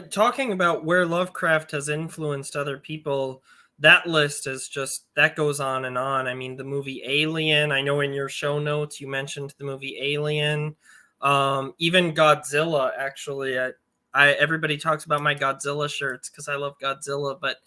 Talking about where Lovecraft has influenced other people, that list is just, that goes on and on. I mean, the movie Alien, I know in your show notes you mentioned the movie Alien. Even Godzilla, actually. Everybody talks about my Godzilla shirts because I love Godzilla, but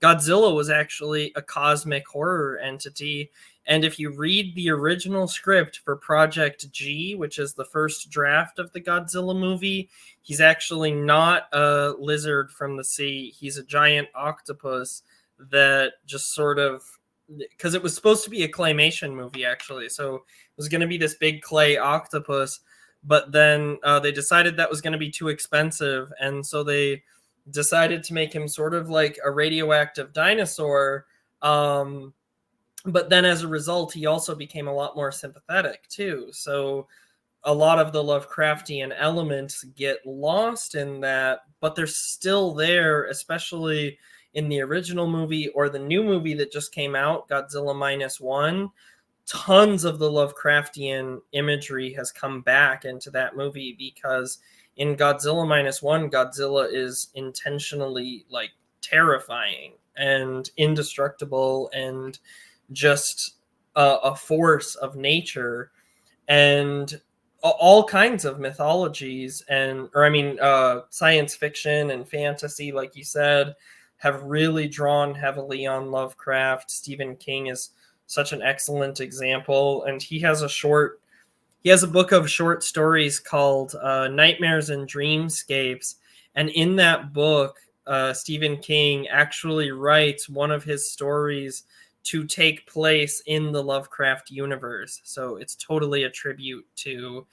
Godzilla was actually a cosmic horror entity. And if you read the original script for Project G, which is the first draft of the Godzilla movie, he's actually not a lizard from the sea. He's a giant octopus that just sort of, because it was supposed to be a claymation movie, actually. So it was going to be this big clay octopus, but then they decided that was going to be too expensive. And so they decided to make him sort of like a radioactive dinosaur. But then as a result, he also became a lot more sympathetic too. So a lot of the Lovecraftian elements get lost in that, but they're still there, especially in the original movie or the new movie that just came out, Godzilla Minus One. Tons of the Lovecraftian imagery has come back into that movie because in Godzilla Minus One, Godzilla is intentionally like terrifying and indestructible and just a force of nature, and all kinds of mythologies science fiction and fantasy, like you said, have really drawn heavily on Lovecraft. Stephen King is such an excellent example, and he has a book of short stories called Nightmares and Dreamscapes, and in that book, Stephen King actually writes one of his stories to take place in the Lovecraft universe. So it's totally a tribute to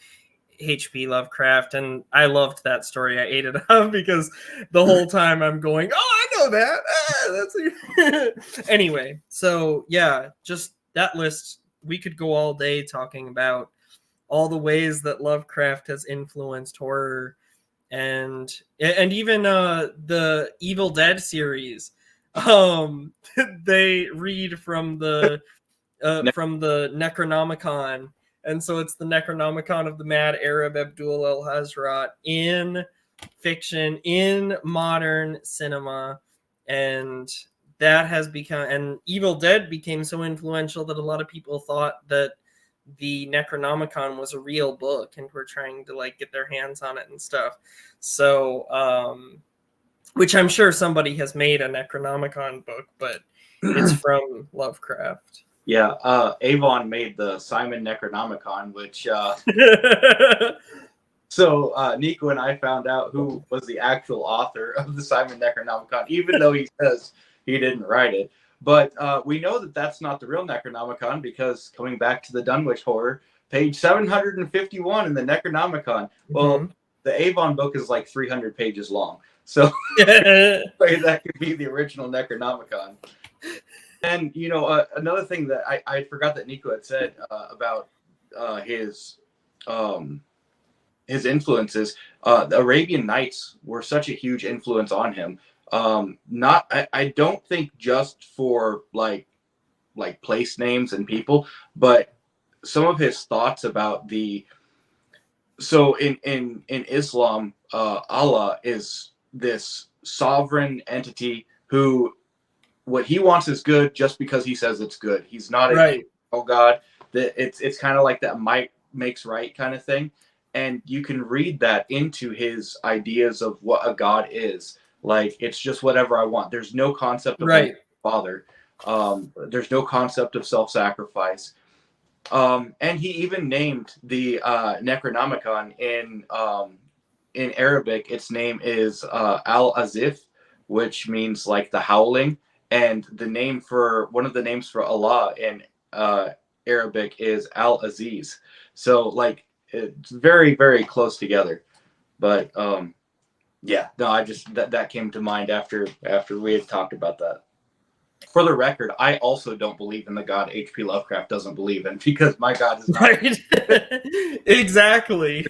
H.P. Lovecraft, and I loved that story. I ate it up because the whole time I'm going, "Oh, I know that." That's anyway. So yeah, just that list. We could go all day talking about all the ways that Lovecraft has influenced horror, and even the Evil Dead series. They read from the Necronomicon, and so it's the Necronomicon of the Mad Arab Abdul El Hazrat in fiction, in modern cinema, and that has become, and Evil Dead became so influential that a lot of people thought that the Necronomicon was a real book and were trying to like get their hands on it and stuff. So which I'm sure somebody has made a Necronomicon book, but it's from Lovecraft. Yeah, Avon made the Simon Necronomicon, which so Nico and I found out who was the actual author of the Simon Necronomicon, even though he says he didn't write it. But we know that that's not the real Necronomicon because coming back to the Dunwich Horror, page 751 in the Necronomicon, well, the Avon book is like 300 pages long. So that could be the original Necronomicon. And, another thing that I forgot that Nico had said about his influences, the Arabian Nights were such a huge influence on him. I don't think just for like place names and people, but some of his thoughts about so in Islam, Allah is this sovereign entity who what he wants is good just because he says it's good. He's not right. Oh God, that it's kind of like that might makes right kind of thing. And you can read that into his ideas of what a God is. Like, it's just whatever I want. There's no concept of father. There's no concept of self-sacrifice. And he even named the Necronomicon in Arabic. Its name is Al-Azif, which means like the howling. And one of the names for Allah in Arabic is Al-Aziz. So like it's very, very close together. But yeah, no, I just that came to mind after we had talked about that. For the record, I also don't believe in the God H.P. Lovecraft doesn't believe in, because my God is not right. Exactly.